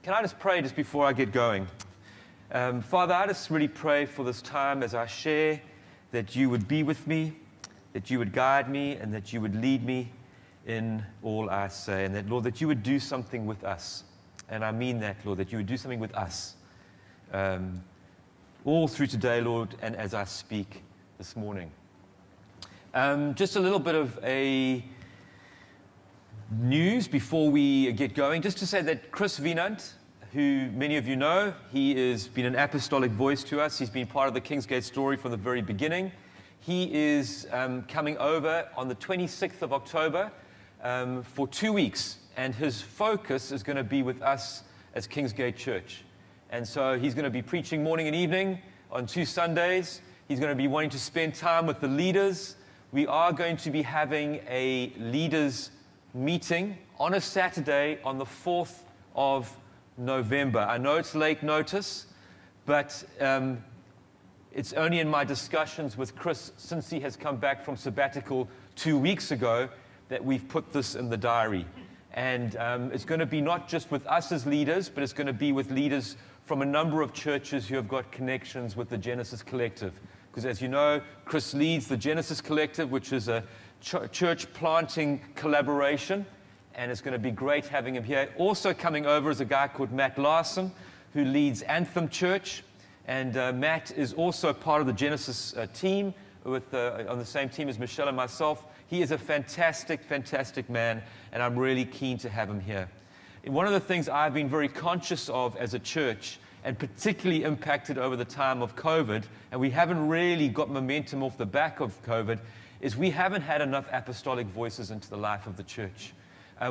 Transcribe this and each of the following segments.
Can I just pray just before I get going? Father, I just really pray for this time as I share that you would be with me, that you would guide me, and that you would lead me in all I say. And that, Lord, that you would do something with us. And I mean that, Lord, that you would do something with us all through today, Lord, and as I speak this morning. Just a little bit of a news before we get going. Just to say that Chris Wienand, who many of you know, he has been an apostolic voice to us. He's been part of the KingsGate story from the very beginning. He is coming over on the 26th of October for 2 weeks, and his focus is going to be with us as KingsGate Church. And so he's going to be preaching morning and evening on 2 Sundays. He's going to be wanting to spend time with the leaders. We are going to be having a leaders meeting on a Saturday on the 4th of November. I know it's late notice, but it's only in my discussions with Chris since he has come back from sabbatical 2 weeks ago that we've put this in the diary. And it's going to be not just with us as leaders, but it's going to be with leaders from a number of churches who have got connections with the Genesis Collective. Because as you know, Chris leads the Genesis Collective, which is a church planting collaboration, and it's going to be great having him here. Also coming over is a guy called Matt Larson, who leads Anthem Church, and Matt is also part of the Genesis team, on the same team as Michelle and myself. He is a fantastic, fantastic man, and I'm really keen to have him here. And one of the things I've been very conscious of as a church, and particularly impacted over the time of COVID, and we haven't really got momentum off the back of COVID, is we haven't had enough apostolic voices into the life of the church.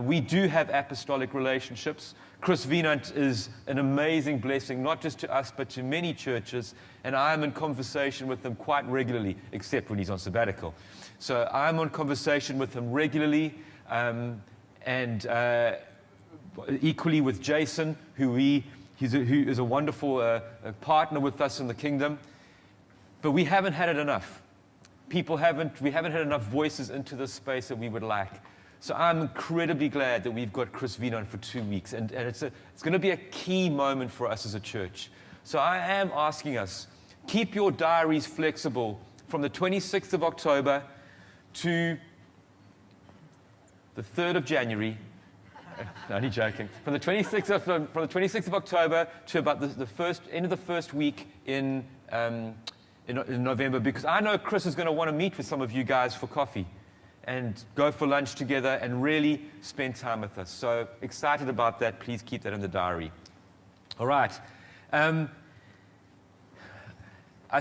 We do have apostolic relationships. Chris Wienand is an amazing blessing, not just to us, but to many churches, and I am in conversation with him quite regularly, except when he's on sabbatical. So I'm on conversation with him regularly, and equally with Jason, who is a wonderful partner with us in the kingdom. But we haven't had it enough. We haven't had enough voices into this space that we would like. So I'm incredibly glad that we've got Chris Wienand for 2 weeks, and it's going to be a key moment for us as a church. So I am asking us, keep your diaries flexible from the 26th of October to the 3rd of January. No, only joking. From the 26th of October to about the end of the first week in November, because I know Chris is going to want to meet with some of you guys for coffee and go for lunch together and really spend time with us. So excited about that. Please keep that in the diary. All right. I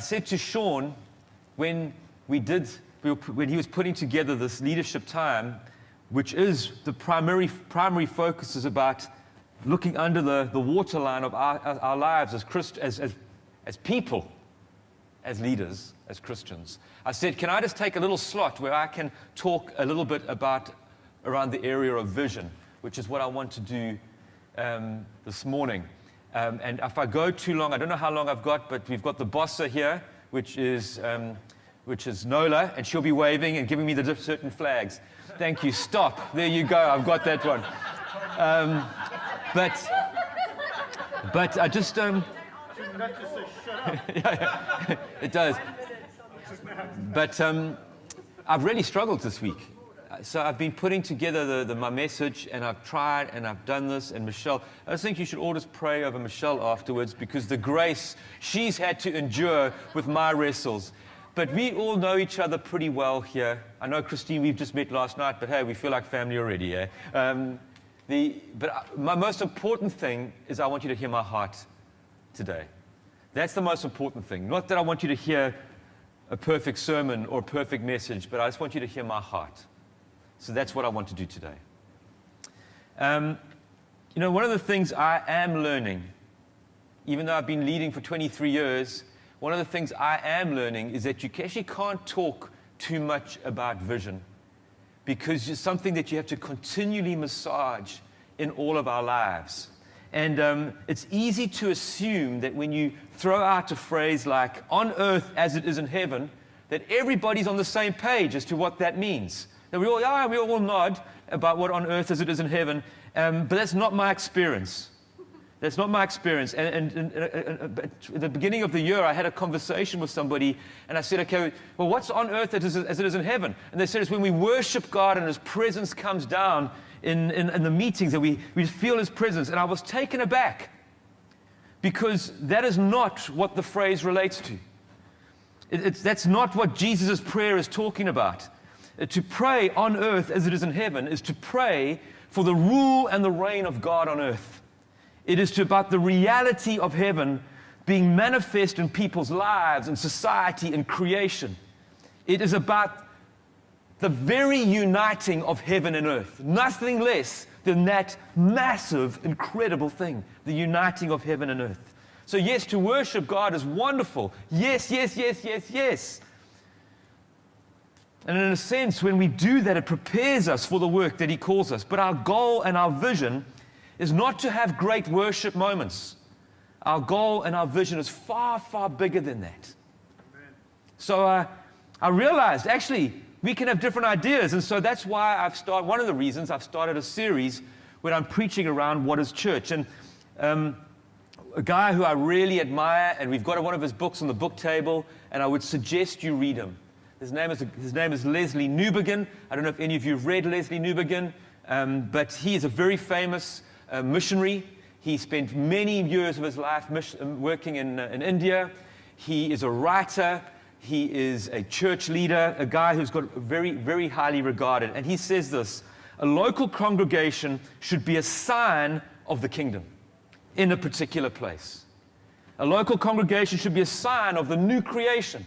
said to Sean when he was putting together this leadership time, which is the primary focus is about looking under the waterline of our lives as people, as leaders, as Christians. I said, can I just take a little slot where I can talk a little bit around the area of vision, which is what I want to do this morning. And if I go too long, I don't know how long I've got, but we've got the bossa here, which is Nola, and she'll be waving and giving me the certain flags. Thank you. Stop. There you go. I've got that one. But I just That just says shut up. yeah, it does. But I've really struggled this week. So I've been putting together my message, and I've tried, and I've done this. And Michelle, I just think you should all just pray over Michelle afterwards, because the grace she's had to endure with my wrestles. But we all know each other pretty well here. I know, Christine, we've just met last night, but hey, we feel like family already, eh? But my most important thing is I want you to hear my heart today. That's the most important thing. Not that I want you to hear a perfect sermon or a perfect message, but I just want you to hear my heart. So that's what I want to do today. One of the things I am learning, even though I've been leading for 23 years, one of the things I am learning is that you actually can't talk too much about vision, because it's something that you have to continually massage in all of our lives. And it's easy to assume that when you throw out a phrase like, on earth as it is in heaven, that everybody's on the same page as to what that means. That we all nod about what on earth as it is in heaven, but that's not my experience. That's not my experience. And at the beginning of the year, I had a conversation with somebody, and I said, okay, well, what's on earth as it is in heaven? And they said, it's when we worship God and His presence comes down in the meetings, and we feel His presence. And I was taken aback, because that is not what the phrase relates to. That's not what Jesus' prayer is talking about. To pray on earth as it is in heaven is to pray for the rule and the reign of God on earth. It is about the reality of heaven being manifest in people's lives and society and creation. It is about the very uniting of heaven and earth. Nothing less than that massive, incredible thing, the uniting of heaven and earth. So yes, to worship God is wonderful. Yes, yes, yes, yes, yes. And in a sense, when we do that, it prepares us for the work that He calls us. But our goal and our vision is not to have great worship moments. Our goal and our vision is far, far bigger than that. Amen. So I realized, actually, we can have different ideas. And so that's why one of the reasons I've started a series where I'm preaching around what is church. And a guy who I really admire, and we've got one of his books on the book table, and I would suggest you read him. His name is Leslie Newbigin. I don't know if any of you have read Leslie Newbigin, but he is a very famous missionary. He spent many years of his life working in India. He is a writer. He is a church leader, a guy who's got very, very highly regarded. And he says this: a local congregation should be a sign of the kingdom in a particular place. A local congregation should be a sign of the new creation,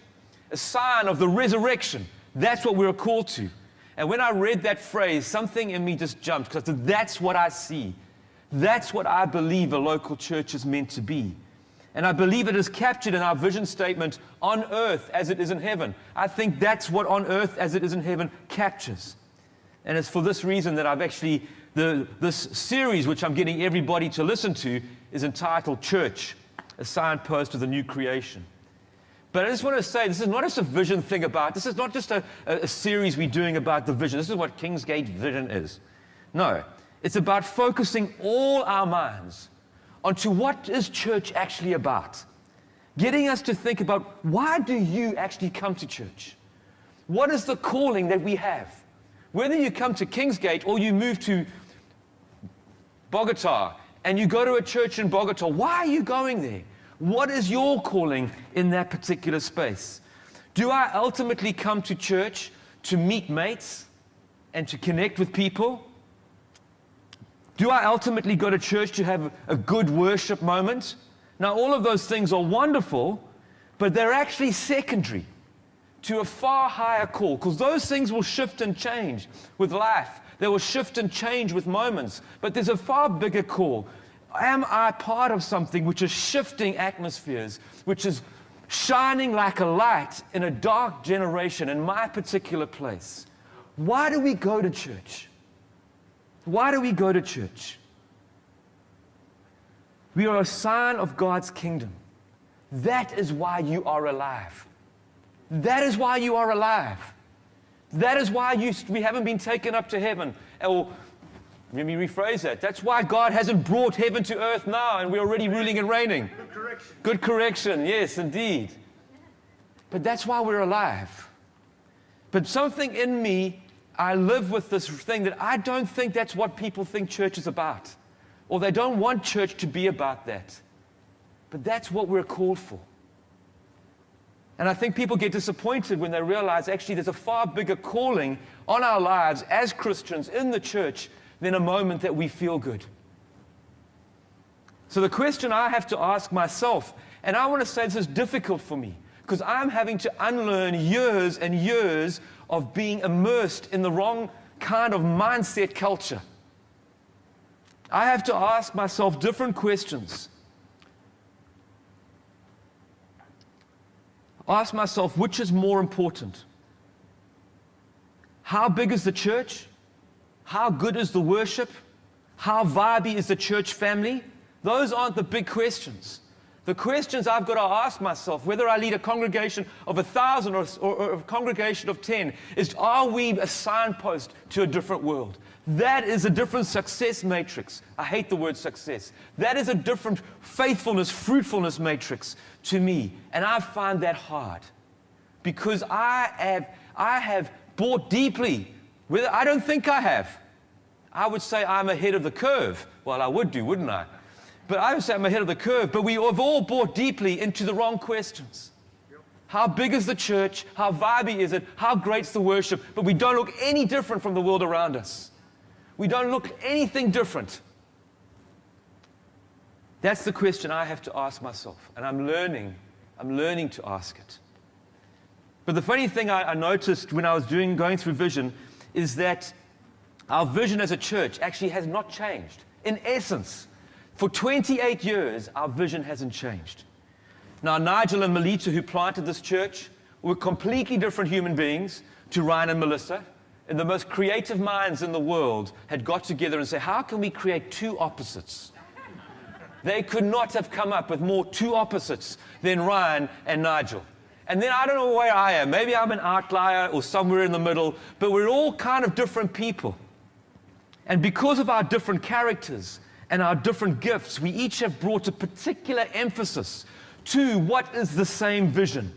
a sign of the resurrection. That's what we're called to. And when I read that phrase, something in me just jumped, because that's what I see. That's what I believe a local church is meant to be. And I believe it is captured in our vision statement, on earth as it is in heaven. I think that's what on earth as it is in heaven captures. And it's for this reason that I've actually, this series, which I'm getting everybody to listen to, is entitled Church, a signpost to the new creation. But I just want to say, this is not just a vision thing about, this is not just a series we're doing about the vision. This is what KingsGate vision is. No, it's about focusing all our minds onto what is church actually about. Getting us to think about, why do you actually come to church? What is the calling that we have? Whether you come to KingsGate or you move to Bogota and you go to a church in Bogota, why are you going there? What is your calling in that particular space? Do I ultimately come to church to meet mates and to connect with people? Do I ultimately go to church to have a good worship moment? Now, all of those things are wonderful, but they're actually secondary to a far higher call, because those things will shift and change with life. They will shift and change with moments, but there's a far bigger call. Am I part of something which is shifting atmospheres, which is shining like a light in a dark generation in my particular place? Why do we go to church? Why do we go to church? We are a sign of God's kingdom. That is why you are alive. That is why you are alive. That is why we haven't been taken up to heaven. Or, let me rephrase that. That's why God hasn't brought heaven to earth now and we're already ruling and reigning. Good correction. Good correction, yes, indeed. But that's why we're alive. But something in me, I live with this thing that I don't think that's what people think church is about. Or they don't want church to be about that. But that's what we're called for. And I think people get disappointed when they realize actually there's a far bigger calling on our lives as Christians in the church than a moment that we feel good. So the question I have to ask myself, and I want to say this is difficult for me, because I'm having to unlearn years and years of being immersed in the wrong kind of mindset culture. I have to ask myself different questions. Ask myself, which is more important? How big is the church? How good is the worship? How vibey is the church family? Those aren't the big questions. The questions I've got to ask myself, whether I lead a congregation of 1,000 or a congregation of 10, is are we a signpost to a different world? That is a different success matrix. I hate the word success. That is a different faithfulness, fruitfulness matrix to me. And I find that hard because I have bought deeply. Whether I don't think I have. I would say I'm ahead of the curve. Well, I would do, wouldn't I? But I would say I'm ahead of the curve. But we have all bought deeply into the wrong questions. How big is the church? How vibey is it? How great's the worship? But we don't look any different from the world around us. We don't look anything different. That's the question I have to ask myself. And I'm learning to ask it. But the funny thing I noticed when I was going through vision is that our vision as a church actually has not changed. In essence, for 28 years, our vision hasn't changed. Now, Nigel and Melita, who planted this church, were completely different human beings to Ryan and Melissa. And the most creative minds in the world had got together and said, how can we create two opposites? They could not have come up with more two opposites than Ryan and Nigel. And then I don't know where I am. Maybe I'm an outlier or somewhere in the middle, but we're all kind of different people. And because of our different characters and our different gifts, we each have brought a particular emphasis to what is the same vision.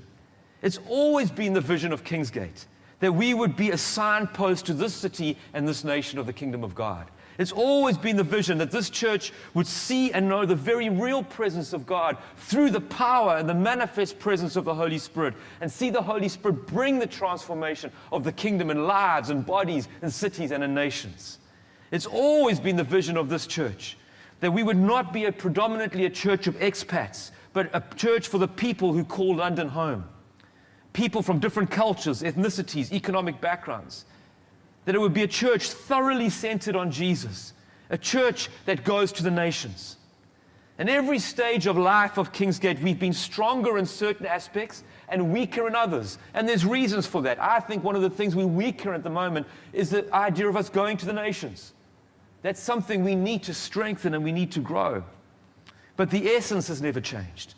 It's always been the vision of KingsGate, that we would be a signpost to this city and this nation of the kingdom of God. It's always been the vision that this church would see and know the very real presence of God through the power and the manifest presence of the Holy Spirit, and see the Holy Spirit bring the transformation of the kingdom in lives and bodies and cities and in nations. It's always been the vision of this church that we would not be predominantly a church of expats, but a church for the people who call London home. People from different cultures, ethnicities, economic backgrounds. That it would be a church thoroughly centered on Jesus, a church that goes to the nations. In every stage of life of KingsGate, we've been stronger in certain aspects and weaker in others. And there's reasons for that. I think one of the things we're weaker at the moment is the idea of us going to the nations. That's something we need to strengthen and we need to grow. But the essence has never changed.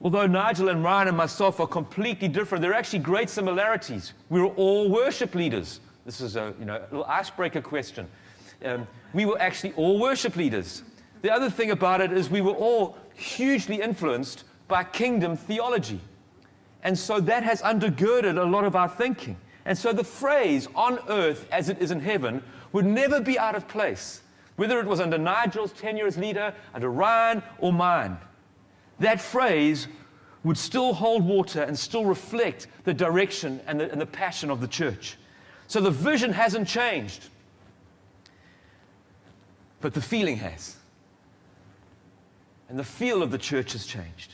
Although Nigel and Ryan and myself are completely different, there are actually great similarities. We're all worship leaders. This is a little icebreaker question. We were actually all worship leaders. The other thing about it is we were all hugely influenced by kingdom theology. And so that has undergirded a lot of our thinking. And so the phrase, on earth as it is in heaven, would never be out of place, whether it was under Nigel's tenure as leader, under Ryan, or mine. That phrase would still hold water and still reflect the direction and the passion of the church. So the vision hasn't changed, but the feeling has. And the feel of the church has changed.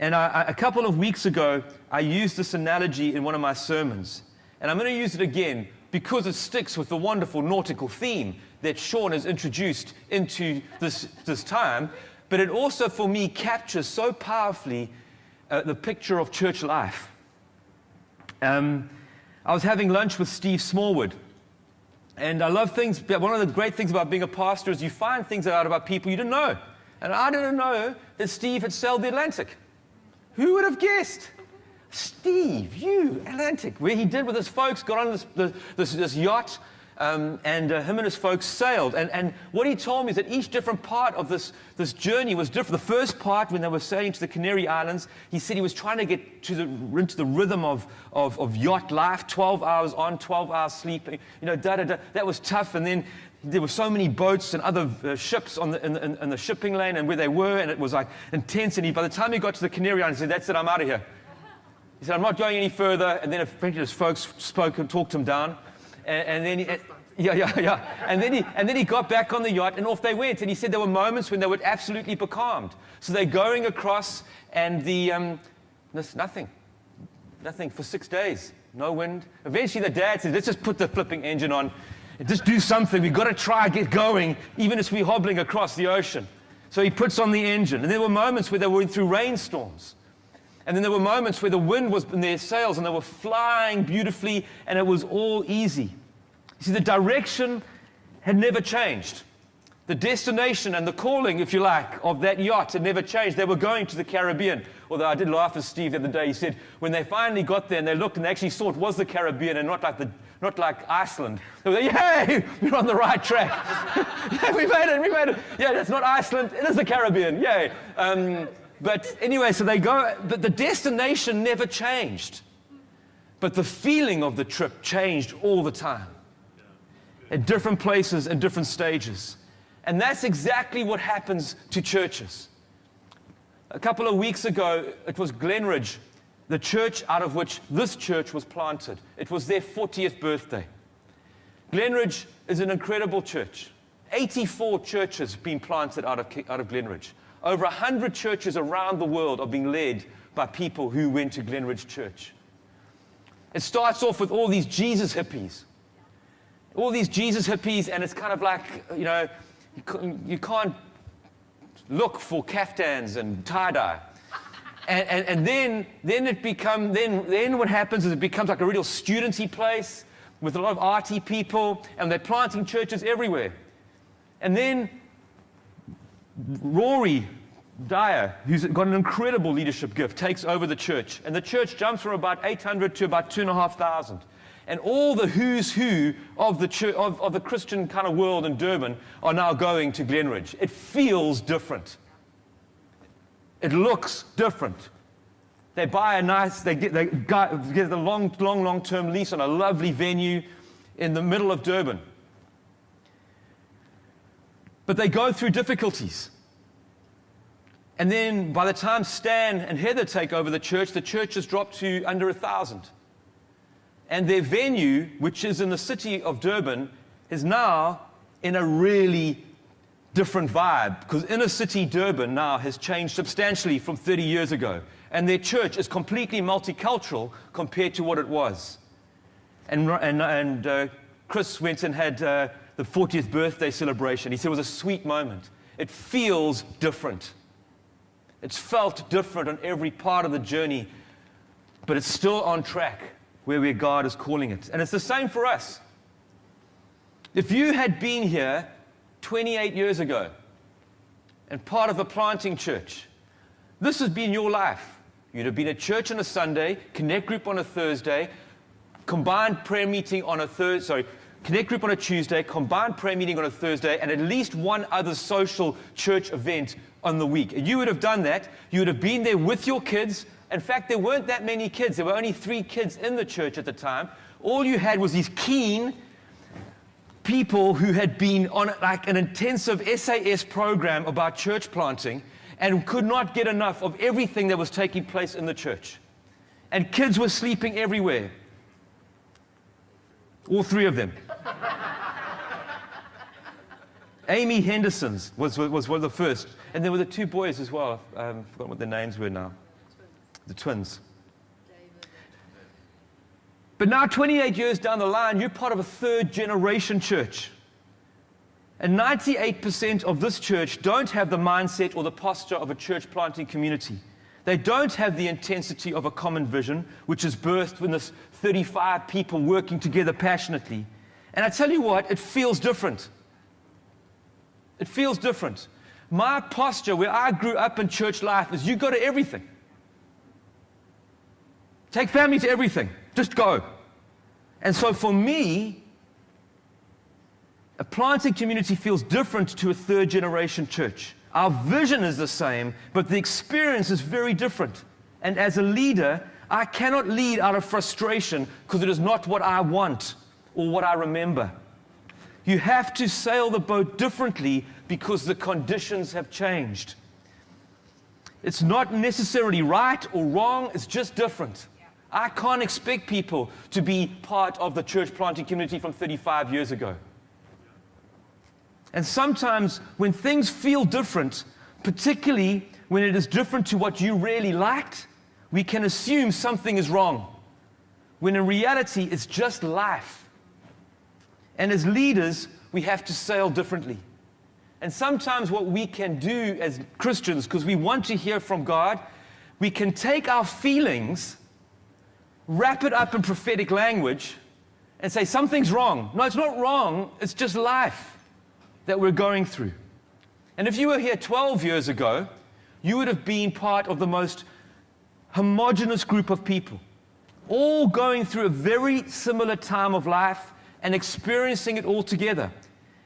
And a couple of weeks ago, I used this analogy in one of my sermons. And I'm going to use it again because it sticks with the wonderful nautical theme that Sean has introduced into this time. But it also, for me, captures so powerfully the picture of church life. I was having lunch with Steve Smallwood. And I love things, but one of the great things about being a pastor is you find things out about people you didn't know. And I didn't know that Steve had sailed the Atlantic. Who would have guessed? Steve, Atlantic, where he did with his folks, got on this yacht, and him and his folks sailed. And what he told me is that each different part of this journey was different. The first part, when they were sailing to the Canary Islands, he said he was trying to get into the rhythm of yacht life, 12 hours on, 12 hours sleeping, That was tough. And then there were so many boats and other ships in the shipping lane and where they were, and it was like intense. And by the time he got to the Canary Islands, he said, "That's it, I'm out of here." He said, "I'm not going any further." And then eventually his folks spoke and talked him down. And then And then he got back on the yacht and off they went. And he said there were moments when they were absolutely becalmed. So they're going across and there's nothing for 6 days, no wind. Eventually the dad said, "Let's just put the flipping engine on. Just do something. We've got to try and get going, even as we're hobbling across the ocean." So he puts on the engine. And there were moments where they were through rainstorms. And then there were moments where the wind was in their sails and they were flying beautifully and it was all easy. You see, the direction had never changed. The destination and the calling, if you like, of that yacht had never changed. They were going to the Caribbean. Although I did laugh at Steve the other day. He said when they finally got there and they looked and they actually saw it was the Caribbean and not like Iceland. They were like, yay, we're on the right track. Yeah, we made it. Yeah, that's not Iceland. It is the Caribbean. Yay. But anyway, so they go. But the destination never changed. But the feeling of the trip changed all the time. At different places and different stages. And that's exactly what happens to churches. A couple of weeks ago, it was Glenridge, the church out of which this church was planted. It was their 40th birthday. Glenridge is an incredible church. 84 churches have been planted out of Glenridge. Over 100 churches around the world are being led by people who went to Glenridge Church. It starts off with all these Jesus hippies. All these Jesus hippies, and it's kind of like, you can't look for kaftans and tie-dye. And then what happens is it becomes like a real studenty place with a lot of arty people, and they're planting churches everywhere. And then Rory Dyer, who's got an incredible leadership gift, takes over the church. And the church jumps from about 800 to about 2,500. And all the who's who of the church, of the Christian kind of world in Durban are now going to Glenridge. It feels different. It looks different. They buy they get a long-term lease on a lovely venue in the middle of Durban. But they go through difficulties. And then by the time Stan and Heather take over the church has dropped to under 1,000. And their venue, which is in the city of Durban, is now in a really different vibe, because inner city Durban now has changed substantially from 30 years ago. And their church is completely multicultural compared to what it was. And Chris went and had the 40th birthday celebration. He said it was a sweet moment. It feels different. It's felt different on every part of the journey, but it's still on track where God is calling it. And it's the same for us. If you had been here 28 years ago and part of a planting church, this has been your life. You'd have been at church on a Sunday, connect group on a Thursday, combined prayer meeting on a connect group on a Tuesday, combined prayer meeting on a Thursday, and at least one other social church event on the week. And you would have done that. You would have been there with your kids. In fact, there weren't that many kids. There were only 3 kids in the church at the time. All you had was these keen people who had been on like an intensive SAS program about church planting and could not get enough of everything that was taking place in the church. And kids were sleeping everywhere. All 3 of them. Amy Henderson's was one of the first. And there were the 2 boys as well. I've forgotten what their names were now. The twins. But now, 28 years down the line, you're part of a 3rd generation church. And 98% of this church don't have the mindset or the posture of a church planting community. They don't have the intensity of a common vision, which is birthed when there's 35 people working together passionately. And I tell you what, it feels different. It feels different. My posture where I grew up in church life is you go to everything. Take family to everything. Just go. And so for me, a planting community feels different to a 3rd generation church. Our vision is the same, but the experience is very different. And as a leader, I cannot lead out of frustration because it is not what I want or what I remember. You have to sail the boat differently because the conditions have changed. It's not necessarily right or wrong, it's just different. I can't expect people to be part of the church planting community from 35 years ago. And sometimes when things feel different, particularly when it is different to what you really liked, we can assume something is wrong, when in reality it's just life. And as leaders, we have to sail differently. And sometimes what we can do as Christians, because we want to hear from God, we can take our feelings, wrap it up in prophetic language, and say something's wrong. No, it's not wrong, it's just life that we're going through. And if you were here 12 years ago, you would have been part of the most homogenous group of people, all going through a very similar time of life and experiencing it all together.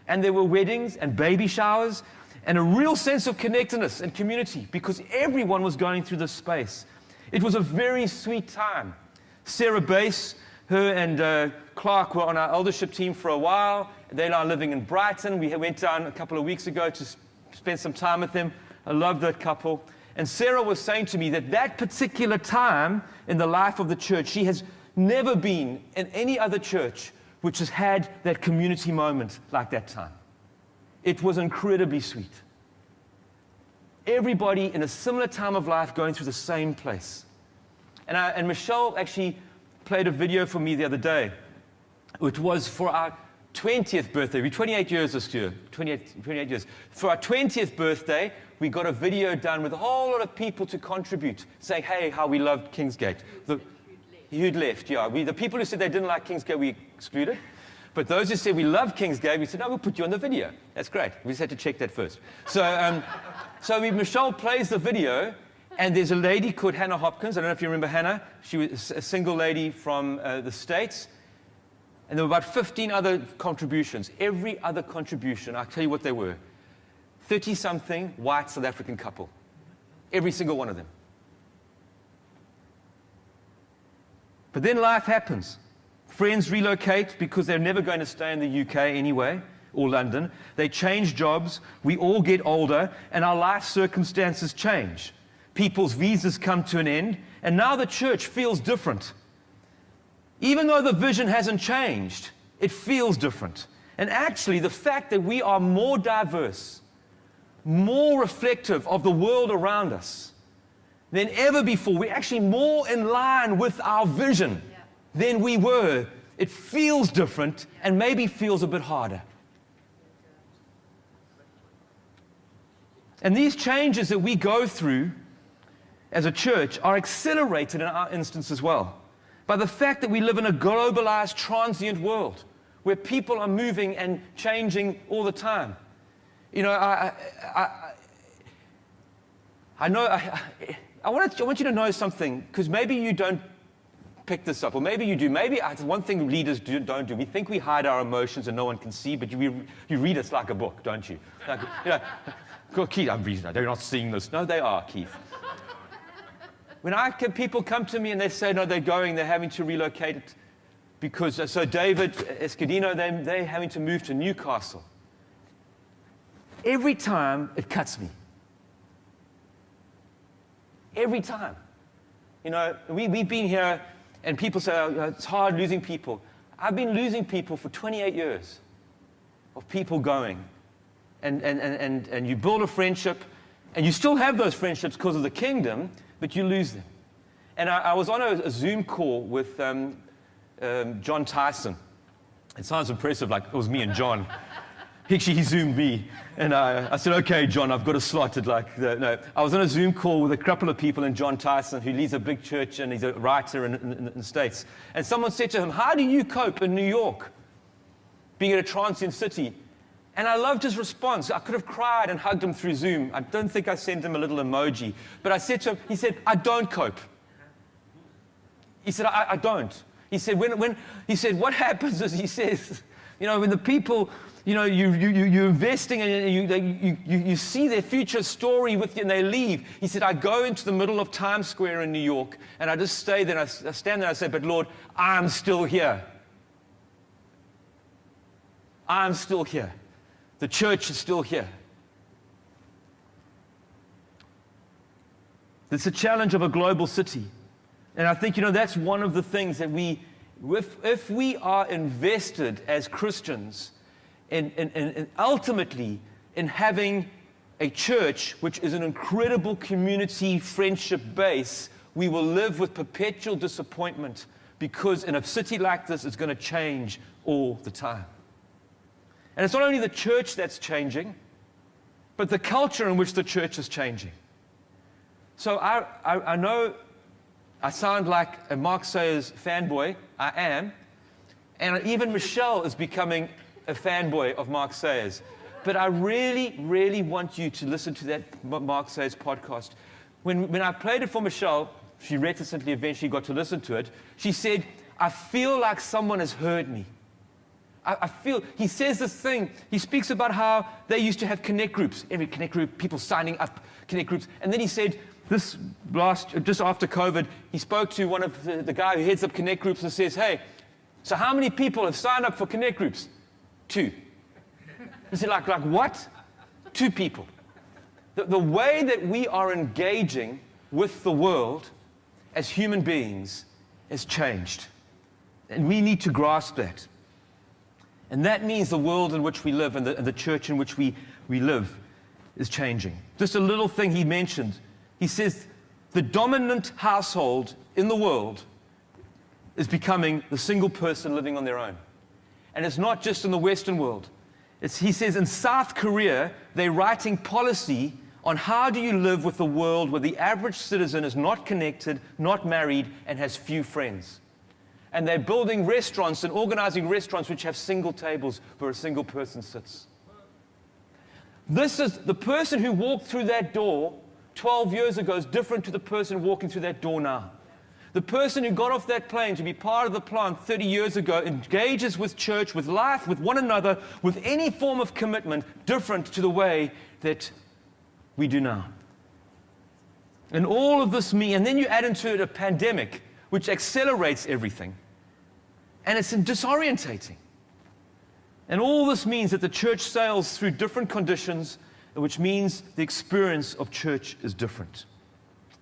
And there were weddings and baby showers and a real sense of connectedness and community because everyone was going through this space. It was a very sweet time. Sarah Bass, her and Clark were on our eldership team for a while. They're now living in Brighton. We went down a couple of weeks ago to spend some time with them. I love that couple. And Sarah was saying to me that that particular time in the life of the church, she has never been in any other church which has had that community moment like that time. It was incredibly sweet. Everybody in a similar time of life going through the same place. And Michelle actually played a video for me the other day. It was for our 20th birthday. We're 28 years this year. 28 years. For our 20th birthday, we got a video done with a whole lot of people to contribute, saying, hey, how we loved KingsGate. Who'd left, yeah. The people who said they didn't like KingsGate, we excluded. But those who said we love KingsGate, we said, no, we'll put you on the video. That's great. We just had to check that first. So, Michelle plays the video, and there's a lady called Hannah Hopkins. I don't know if you remember Hannah. She was a single lady from the States. And there were about 15 other contributions. Every other contribution, I'll tell you what they were. 30-something white South African couple. Every single one of them. But then life happens. Friends relocate because they're never going to stay in the UK anyway, or London. They change jobs. We all get older, and our life circumstances change. People's visas come to an end, and now the church feels different. Even though the vision hasn't changed, it feels different. And actually, the fact that we are more diverse, more reflective of the world around us than ever before, we're actually more in line with our vision than we were. It feels different and maybe feels a bit harder. And these changes that we go through as a church are accelerated in our instance as well by the fact that we live in a globalized, transient world where people are moving and changing all the time. You know, I want you to know something, because maybe you don't pick this up, or maybe you do. Maybe it's one thing leaders don't do. We think we hide our emotions and no one can see, but you read us like a book, don't you? Like, you know, Keath, I'm reading. They're not seeing this. No, they are, Keath. When people come to me and they say, no, they're having to relocate it because, so David Escudino, they're having to move to Newcastle. Every time it cuts me. Every time. You know, we've been here and people say, oh, it's hard losing people. I've been losing people for 28 years of people going. And you build a friendship, and you still have those friendships because of the kingdom, but you lose them. And I was on a Zoom call with John Tyson. It sounds impressive, like it was me and John. He Zoomed me. And I said, okay, John, I've got a slot. No. I was on a Zoom call with a couple of people and John Tyson, who leads a big church, and he's a writer in the States. And someone said to him, how do you cope in New York, being in a transient city? And I loved his response. I could have cried and hugged him through Zoom. I don't think I sent him a little emoji. But I said to him, he said, I don't cope. He said, I don't. He said, he said, what happens is, he says, you know, when the people, you know, you're investing and you see their future story with you and they leave. He said, I go into the middle of Times Square in New York and I just stay there and I stand there and I say, but Lord, I'm still here. I'm still here. The church is still here. It's a challenge of a global city. And I think, you know, that's one of the things that if we are invested as Christians in ultimately in having a church which is an incredible community friendship base, we will live with perpetual disappointment, because in a city like this, it's going to change all the time. And it's not only the church that's changing, but the culture in which the church is changing. So I know I sound like a Mark Sayers fanboy. I am. And even Michelle is becoming a fanboy of Mark Sayers. But I really, really want you to listen to that Mark Says podcast. When I played it for Michelle, she reticently eventually got to listen to it. She said, I feel like someone has heard me. I feel, he says this thing, he speaks about how they used to have connect groups, every connect group, people signing up connect groups. And then he said, just after COVID, he spoke to one of the guy who heads up connect groups and says, hey, so how many people have signed up for connect groups? 2. He said, like what? 2 people. The way that we are engaging with the world as human beings has changed. And we need to grasp that. And that means the world in which we live and the church in which we live is changing. Just a little thing he mentioned. He says the dominant household in the world is becoming the single person living on their own. And it's not just in the Western world. He says in South Korea, they're writing policy on how do you live with a world where the average citizen is not connected, not married, and has few friends. And they're building restaurants and organizing restaurants which have single tables where a single person sits. This is the person who walked through that door 12 years ago is different to the person walking through that door now. The person who got off that plane to be part of the plant 30 years ago engages with church, with life, with one another, with any form of commitment different to the way that we do now. And all of this and then you add into it a pandemic which accelerates everything. And it's disorientating. And all this means that the church sails through different conditions, which means the experience of church is different.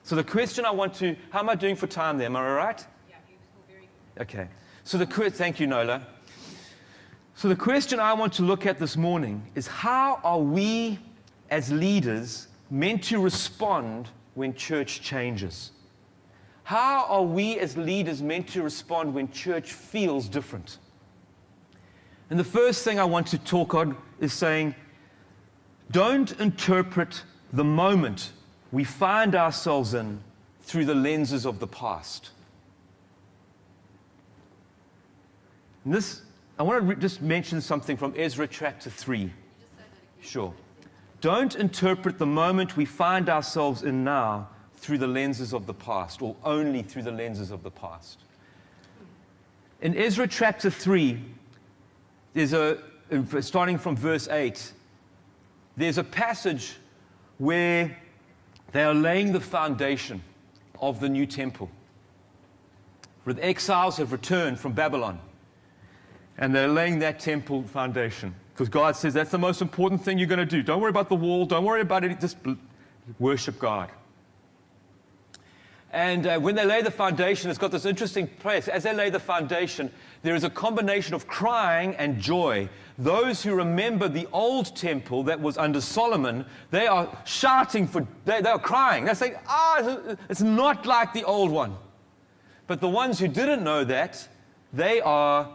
So the question how am I doing for time there? Am I all right? Yeah, you're still very good. Okay. So thank you, Nola. So the question I want to look at this morning is how are we as leaders meant to respond when church changes? How are we as leaders meant to respond when church feels different? And the first thing I want to talk on is saying, don't interpret the moment we find ourselves in through the lenses of the past. And I want to just mention something from Ezra chapter 3. Sure. Don't interpret the moment we find ourselves in now through the lenses of the past, or only through the lenses of the past. In Ezra chapter 3, starting from verse 8, there's a passage where they are laying the foundation of the new temple. For the exiles have returned from Babylon, and they're laying that temple foundation. Because God says that's the most important thing you're going to do. Don't worry about the wall, don't worry about it, just worship God. And when they lay the foundation, it's got this interesting place. As they lay the foundation, there is a combination of crying and joy. Those who remember the old temple that was under Solomon, they are shouting they are crying. They're saying, it's not like the old one. But the ones who didn't know that, they are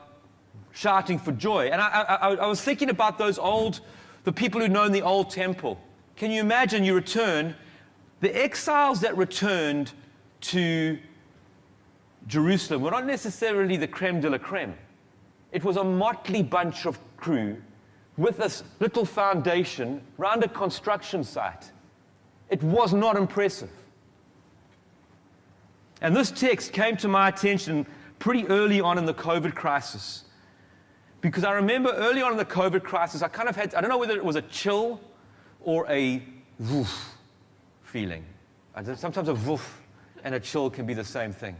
shouting for joy. And I was thinking about the people who know in the old temple. Can you imagine you return, the exiles that returned to Jerusalem were not necessarily the creme de la creme. It was a motley bunch of crew with this little foundation around a construction site. It was not impressive. And this text came to my attention pretty early on in the COVID crisis. Because I remember early on in the COVID crisis, I don't know whether it was a chill or a woof feeling. Sometimes a woof and a chill can be the same thing.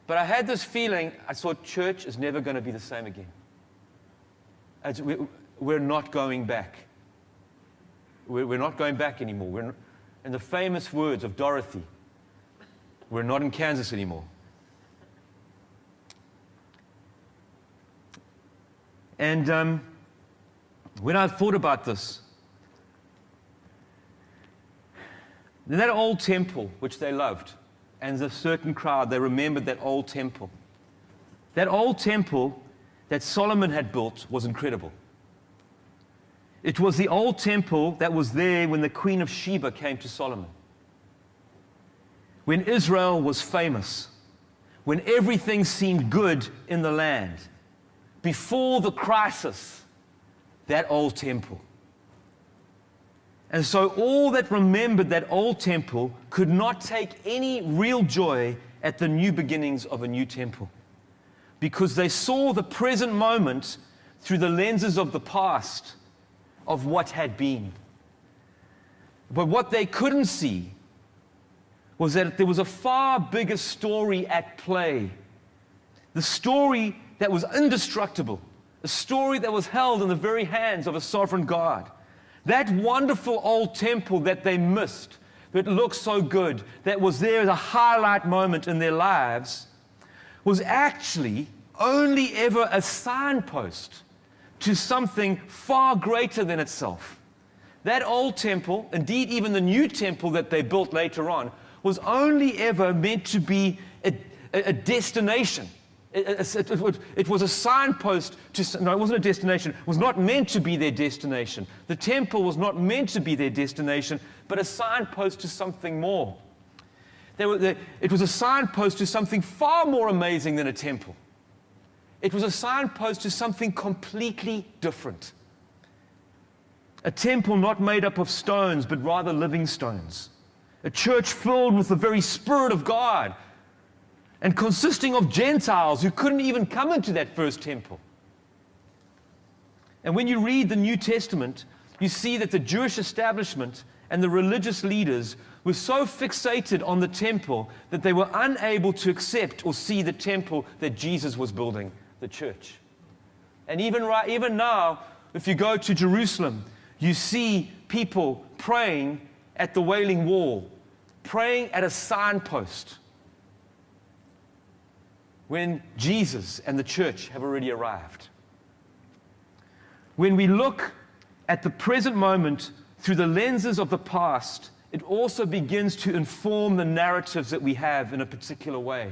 But I had this feeling, I thought church is never going to be the same again. We're not going back. We're not going back anymore. In the famous words of Dorothy, we're not in Kansas anymore. And when I thought about this, that old temple, which they loved, and a certain crowd, they remembered that old temple. That old temple that Solomon had built was incredible. It was the old temple that was there when the Queen of Sheba came to Solomon. When Israel was famous, when everything seemed good in the land, before the crisis, that old temple And so all that remembered that old temple could not take any real joy at the new beginnings of a new temple, because they saw the present moment through the lenses of the past, of what had been. But what they couldn't see was that there was a far bigger story at play. The story that was indestructible, a story that was held in the very hands of a sovereign God. That wonderful old temple that they missed, that looked so good, that was there as a highlight moment in their lives, was actually only ever a signpost to something far greater than itself. That old temple, indeed even the new temple that they built later on, was only ever meant to be a destination. It was a signpost to, no, it wasn't a destination. It was not meant to be their destination. The temple was not meant to be their destination, but a signpost to something more. It was a signpost to something far more amazing than a temple. It was a signpost to something completely different. A temple not made up of stones, but rather living stones. A church filled with the very Spirit of God and consisting of Gentiles who couldn't even come into that first temple. And when you read the New Testament, you see that the Jewish establishment and the religious leaders were so fixated on the temple that they were unable to accept or see the temple that Jesus was building, the church. And even now, if you go to Jerusalem, you see people praying at the Wailing Wall, praying at a signpost, when Jesus and the church have already arrived. When we look at the present moment through the lenses of the past, it also begins to inform the narratives that we have in a particular way.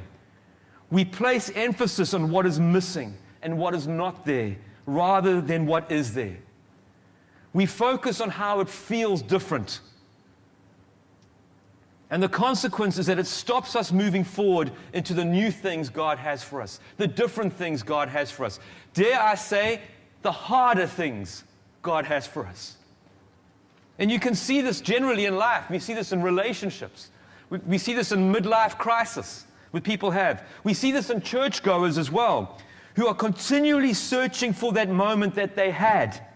We place emphasis on what is missing and what is not there, rather than what is there. We focus on how it feels different. And the consequence is that it stops us moving forward into the new things God has for us, the different things God has for us. Dare I say, the harder things God has for us. And you can see this generally in life. We see this in relationships. We see this in midlife crisis that people have. We see this in churchgoers as well, who are continually searching for that moment that they had,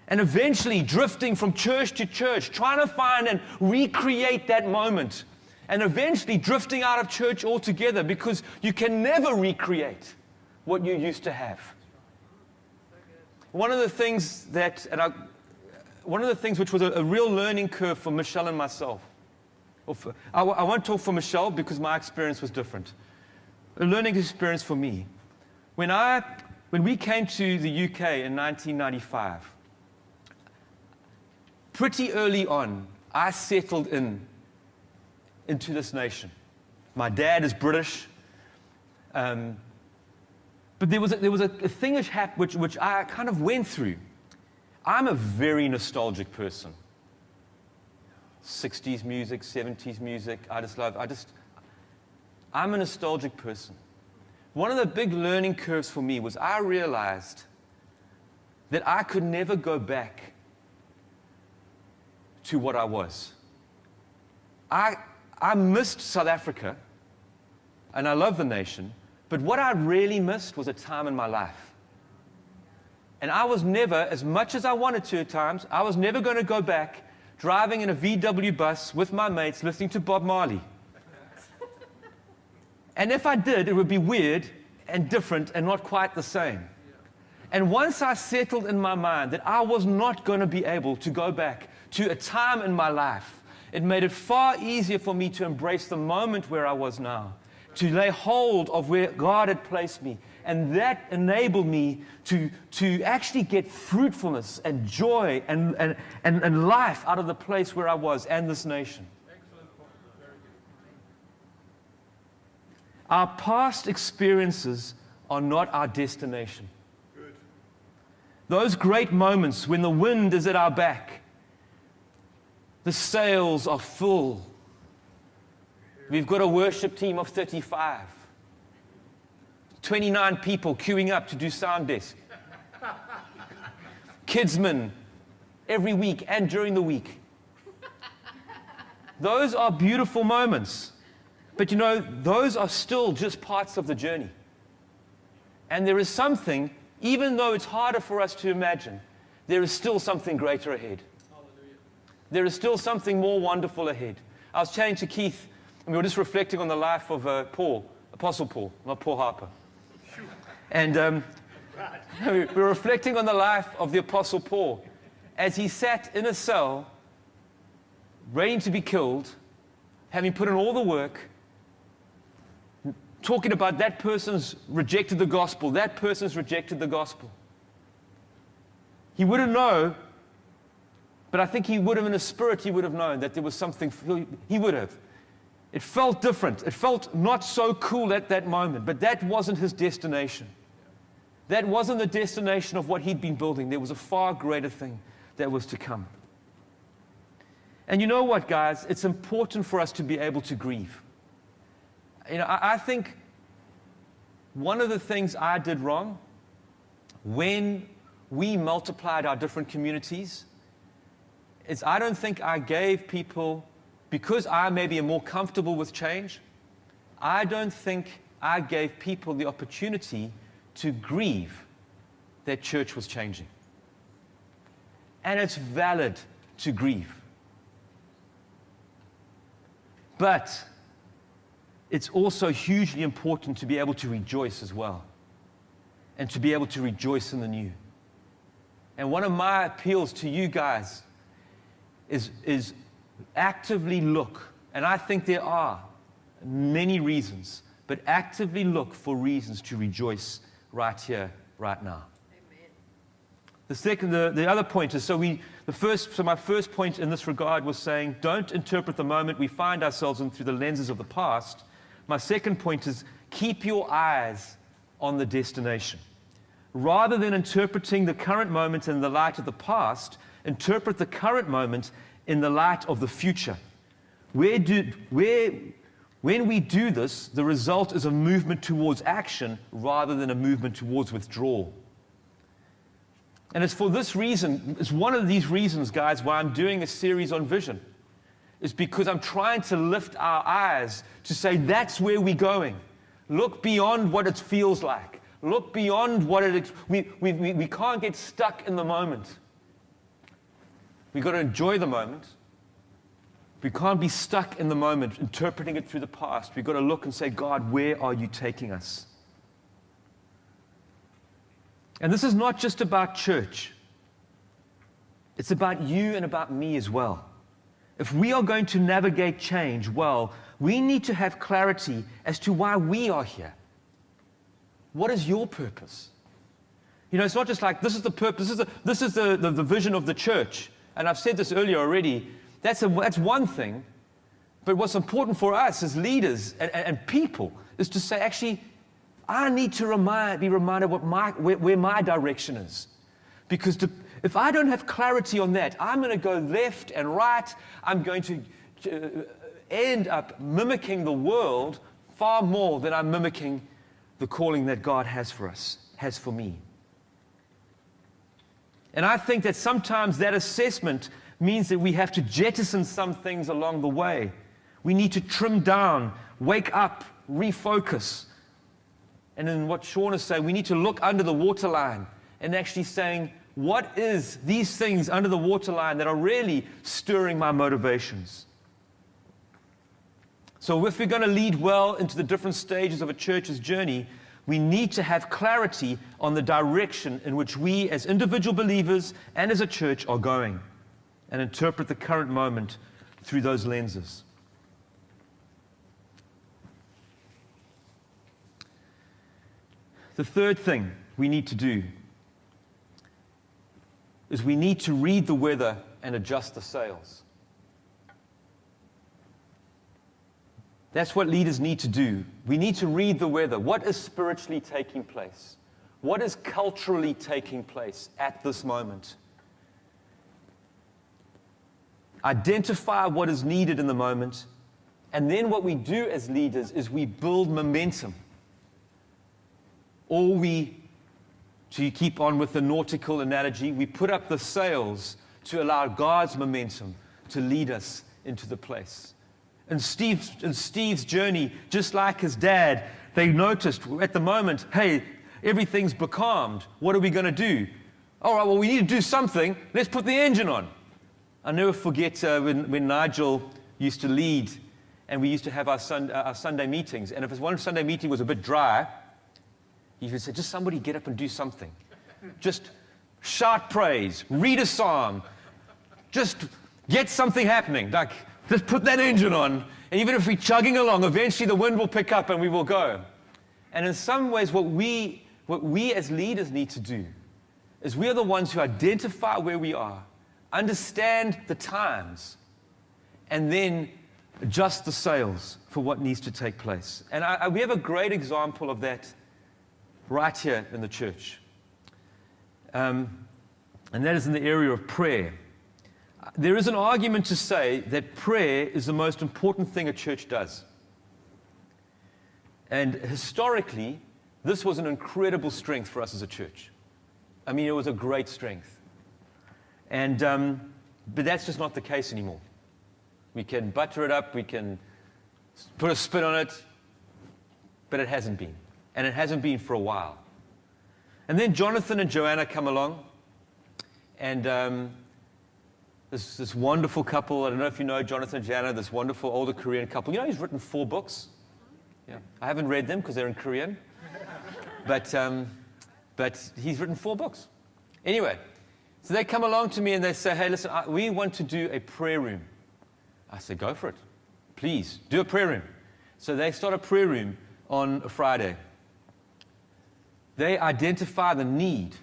and eventually drifting from church to church, trying to find and recreate that moment, and eventually drifting out of church altogether, because you can never recreate what you used to have. One of the things which was a real learning curve for Michelle and myself, I won't talk for Michelle because my experience was different. A learning experience for me. When we came to the UK in 1995, pretty early on, I settled into this nation. My dad is British, but there was a thing which I kind of went through. I'm a very nostalgic person. 60s music, 70s music, I'm a nostalgic person. One of the big learning curves for me was I realized that I could never go back to what I was. I missed South Africa, and I love the nation, but what I really missed was a time in my life. And I was never, as much as I wanted to at times, I was never going to go back driving in a VW bus with my mates listening to Bob Marley. And if I did, it would be weird and different and not quite the same. And once I settled in my mind that I was not going to be able to go back to a time in my life, it made it far easier for me to embrace the moment where I was now, to lay hold of where God had placed me. And that enabled me to actually get fruitfulness and joy and life out of the place where I was and this nation. Excellent point. Very good. Our past experiences are not our destination. Good. Those great moments when the wind is at our back, the sails are full. We've got a worship team of 35. 29 people queuing up to do sound desk. Kidsmen every week and during the week. those are beautiful moments. But you know, those are still just parts of the journey. And there is something, even though it's harder for us to imagine, there is still something greater ahead. Hallelujah. There is still something more wonderful ahead. I was chatting to Keith, and we were just reflecting on the life of Apostle Paul, not Paul Harper. And we were reflecting on the life of the Apostle Paul as he sat in a cell, ready to be killed, having put in all the work, talking about that person's rejected the gospel, that person's rejected the gospel. He wouldn't know, but I think he would have, in his spirit, he would have known that there was something, he would have. It felt different. It felt not so cool at that moment, but that wasn't his destination. That wasn't the destination of what he'd been building. There was a far greater thing that was to come. And you know what, guys? It's important for us to be able to grieve. You know, I think one of the things I did wrong when we multiplied our different communities is I don't think I gave people, because I maybe am more comfortable with change, I don't think I gave people the opportunity to grieve that church was changing. And it's valid to grieve. But it's also hugely important to be able to rejoice as well, and to be able to rejoice in the new. And one of my appeals to you guys is actively look, and I think there are many reasons, but actively look for reasons to rejoice right here, right now. Amen. The other point is, so my first point in this regard was saying, don't interpret the moment we find ourselves in through the lenses of the past. My second point is, keep your eyes on the destination. Rather than interpreting the current moment in the light of the past, interpret the current moment in the light of the future. When we do this, the result is a movement towards action rather than a movement towards withdrawal. And it's for this reason, it's one of these reasons, guys, why I'm doing a series on vision. It's because I'm trying to lift our eyes to say, that's where we're going. Look beyond what it feels like. Look beyond what it is. We can't get stuck in the moment. We've got to enjoy the moment. We can't be stuck in the moment, interpreting it through the past. We've got to look and say, God, where are you taking us? And this is not just about church. It's about you and about me as well. If we are going to navigate change well, we need to have clarity as to why we are here. What is your purpose? You know, it's not just like, this is the purpose, this is the vision of the church. And I've said this earlier already, that's one thing. But what's important for us as leaders and people is to say, actually, I need to be reminded where my direction is. Because if I don't have clarity on that, I'm going to go left and right. I'm going to end up mimicking the world far more than I'm mimicking the calling that God has for us, has for me. And I think that sometimes that assessment means that we have to jettison some things along the way. We need to trim down, wake up, refocus. And in what Sean is saying, we need to look under the waterline and actually saying, what is these things under the waterline that are really stirring my motivations? So if we're going to lead well into the different stages of a church's journey, we need to have clarity on the direction in which we as individual believers and as a church are going, and interpret the current moment through those lenses. The third thing we need to do is we need to read the weather and adjust the sails. That's what leaders need to do. We need to read the weather. What is spiritually taking place? What is culturally taking place at this moment? Identify what is needed in the moment, and then what we do as leaders is we build momentum. Or to keep on with the nautical analogy, we put up the sails to allow God's momentum to lead us into the place. And Steve's journey, just like his dad, they noticed at the moment, hey, everything's becalmed. What are we going to do? All right, well, we need to do something. Let's put the engine on. I'll never forget when Nigel used to lead, and we used to have our Sunday meetings. And if one Sunday meeting was a bit dry, he would say, just somebody get up and do something. Just shout praise, read a psalm, just get something happening. Like, just put that engine on. And even if we're chugging along, eventually the wind will pick up and we will go. And in some ways, what we as leaders need to do is we are the ones who identify where we are, understand the times, and then adjust the sails for what needs to take place. And we have a great example of that right here in the church. And that is in the area of prayer. There is an argument to say that prayer is the most important thing a church does. And historically, this was an incredible strength for us as a church. I mean, it was a great strength. And but that's just not the case anymore. We can butter it up, we can put a spin on it, but it hasn't been. And it hasn't been for a while. And then Jonathan and Joanna come along, and this wonderful couple, I don't know if you know Jonathan and Joanna, this wonderful older Korean couple. You know, he's written 4 books. Yeah. I haven't read them because they're in Korean. But he's written 4 books. Anyway, so they come along to me and they say, hey, listen, we want to do a prayer room. I said, go for it. Please, do a prayer room. So they start a prayer room on a Friday. They identify the need.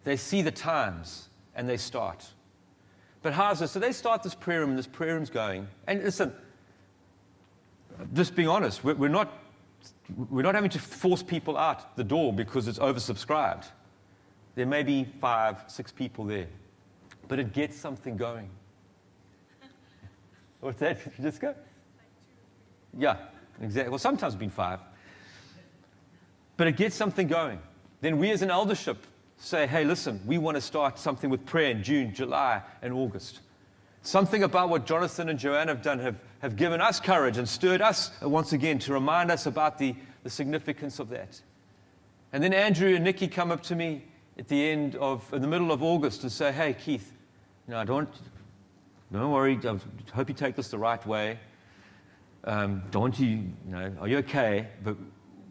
They see the times, and they start. But how's this? So they start this prayer room, and this prayer room's going. And listen, just being honest, we're not having to force people out the door because it's oversubscribed. There may be 5, 6 people there, but it gets something going. What's that? Did you just go? Yeah, exactly. Well, sometimes it's been 5. But it gets something going. Then we as an eldership say, hey, listen, we want to start something with prayer in June, July, and August. Something about what Jonathan and Joanne have done have given us courage and stirred us once again to remind us about the significance of that. And then Andrew and Nikki come up to me in the middle of August and say, hey, Keith, don't worry, I hope you take this the right way. Are you okay? But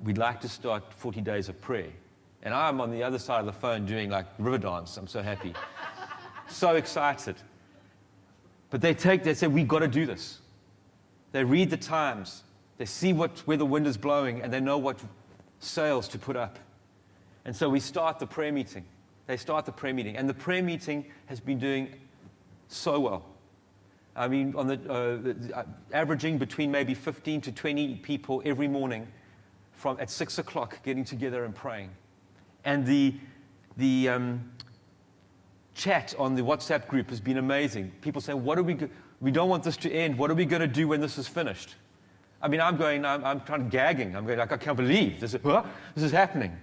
we'd like to start 40 days of prayer. And I'm on the other side of the phone doing like river dance. I'm so happy. So excited. But they say, we've got to do this. They read the times. They see where the wind is blowing, and they know what sails to put up. And so we start the prayer meeting. They start the prayer meeting. And the prayer meeting has been doing so well. I mean, on averaging between maybe 15 to 20 people every morning at 6 o'clock getting together and praying. And the chat on the WhatsApp group has been amazing. People saying, we don't want this to end. What are we going to do when this is finished? I mean, I'm kind of gagging. I'm going like, I can't believe this is happening.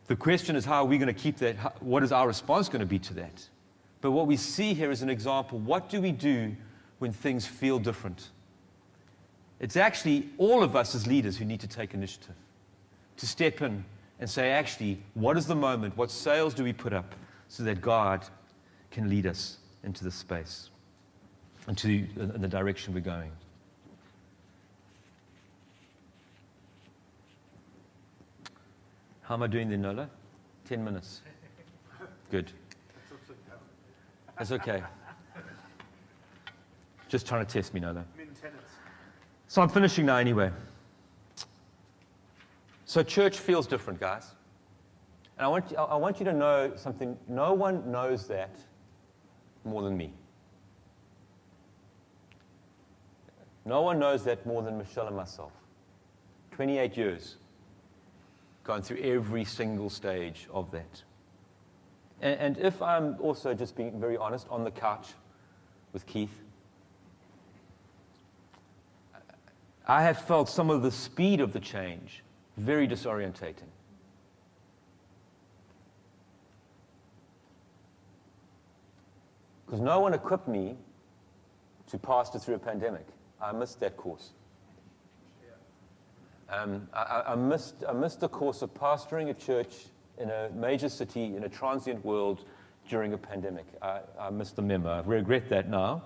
The question is, how are we going to keep that? What is our response going to be to that? But what we see here is an example. What do we do when things feel different? It's actually all of us as leaders who need to take initiative, to step in and say, actually, what is the moment? What sails do we put up so that God can lead us into the space, into the direction we're going? How am I doing there, Nola? 10 minutes. Good. That's okay. Just trying to test me, Nola. So I'm finishing now anyway. So church feels different, guys. And I want you to know something. No one knows that more than me. No one knows that more than Michelle and myself. 28 years. Gone through every single stage of that. And if I'm also just being very honest, on the couch with Keith, I have felt some of the speed of the change very disorientating. Because no one equipped me to pastor through a pandemic. I missed that course. I missed the course of pastoring a church in a major city in a transient world during a pandemic. I missed the memo. I regret that now.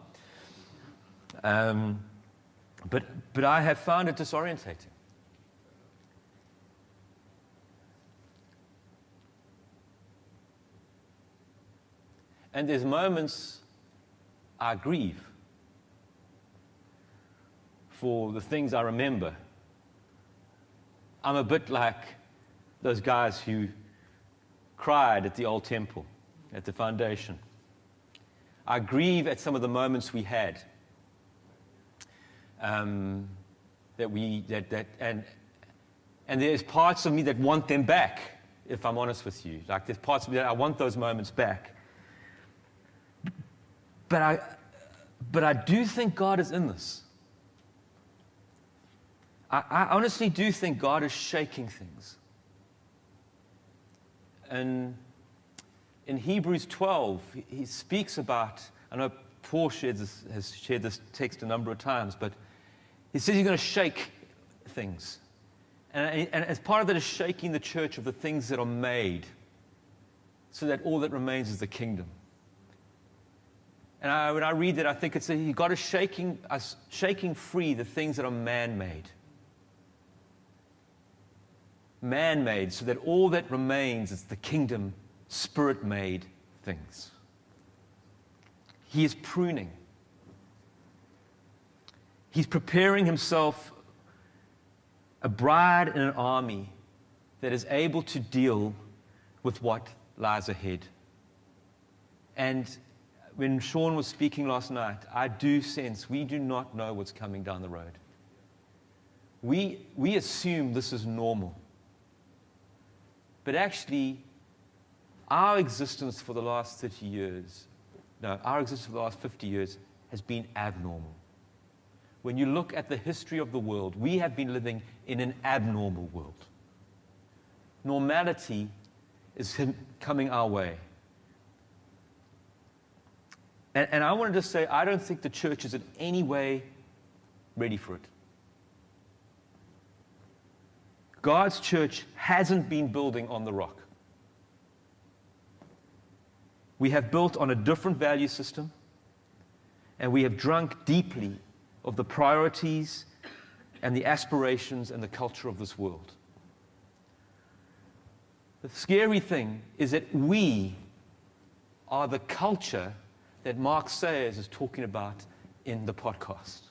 But I have found it disorientating. And there's moments I grieve for the things I remember. I'm a bit like those guys who cried at the old temple, at the foundation. I grieve at some of the moments we had. And there's parts of me that want them back, if I'm honest with you. Like there's parts of me that I want those moments back. But I do think God is in this. I honestly do think God is shaking things. And in Hebrews 12, he speaks about, I know Paul has shared this text a number of times, but he says he's going to shake things. And as part of that is shaking the church of the things that are made, so that all that remains is the kingdom. And when I read that, I think it's God is shaking free the things that are man-made. Man-made, so that all that remains is the kingdom, spirit-made things. He is pruning. He's preparing himself a bride in an army that is able to deal with what lies ahead. And when Sean was speaking last night, I do sense we do not know what's coming down the road. We assume this is normal. But actually, our existence for the last 30 years, no, our existence for the last 50 years has been abnormal. When you look at the history of the world, we have been living in an abnormal world. Normality is coming our way. And I wanted to say, I don't think the church is in any way ready for it. God's church hasn't been building on the rock. We have built on a different value system, and we have drunk deeply of the priorities and the aspirations and the culture of this world. The scary thing is that we are the culture that Mark Sayers is talking about in the podcast.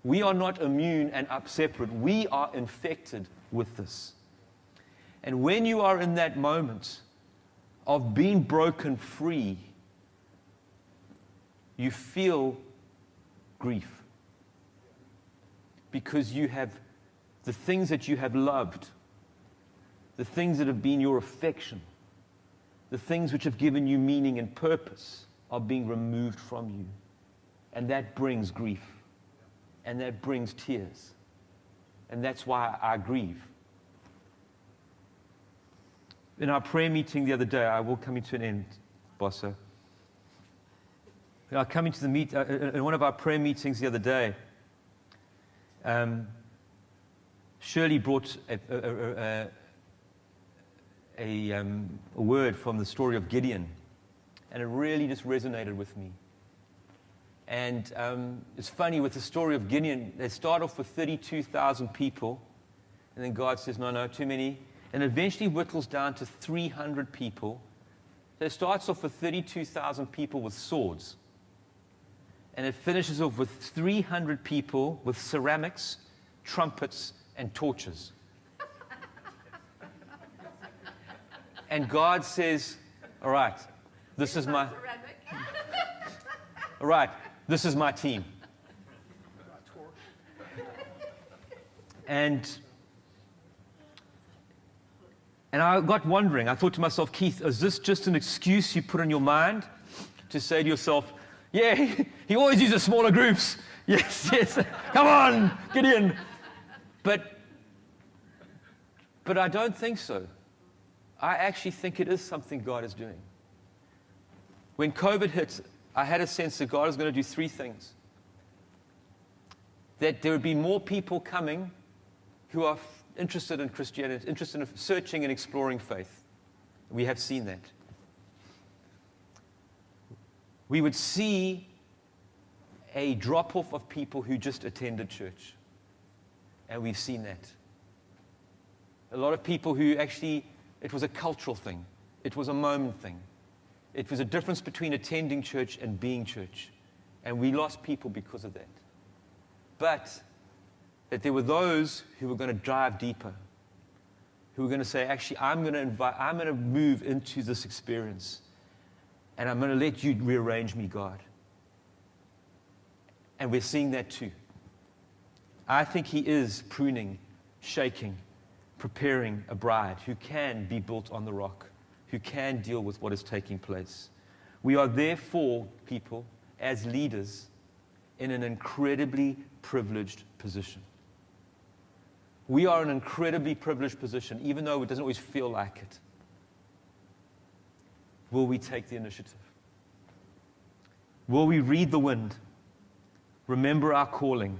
We are not immune and up separate. We are infected with this. And when you are in that moment of being broken free, you feel grief. Because you have the things that you have loved, the things that have been your affection, the things which have given you meaning and purpose are being removed from you. And that brings grief. And that brings tears. And that's why I grieve. In our prayer meeting the other day, I will come to an end, Bossa. I come into in one of our prayer meetings the other day, Shirley brought a word from the story of Gideon. And it really just resonated with me. And it's funny with the story of Gideon, they start off with 32,000 people, and then God says, no, too many. And eventually whittles down to 300 people. So it starts off with 32,000 people with swords. And it finishes off with 300 people with ceramics, trumpets, and torches. And God says, all right, this is my... All right, this is my team. And I got wondering, I thought to myself, Keith, is this just an excuse you put in your mind to say to yourself, yeah, he always uses smaller groups. Yes, come on, Gideon. But I don't think so. I actually think it is something God is doing. When COVID hit, I had a sense that God was going to do three things. That there would be more people coming who are interested in Christianity, interested in searching and exploring faith. We have seen that. We would see a drop-off of people who just attended church. And we've seen that. A lot of people who actually, it was a cultural thing. It was a moment thing. It was a difference between attending church and being church. And we lost people because of that. But that there were those who were going to dive deeper, who were going to say, actually, I'm going to move into this experience, and I'm going to let you rearrange me, God. And we're seeing that too. I think he is pruning, shaking, preparing a bride who can be built on the rock, who can deal with what is taking place. We are therefore, people, as leaders, in an incredibly privileged position. We are in an incredibly privileged position, even though it doesn't always feel like it. Will we take the initiative? Will we read the wind, remember our calling,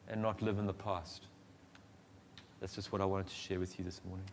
and not live in the past? That's just what I wanted to share with you this morning.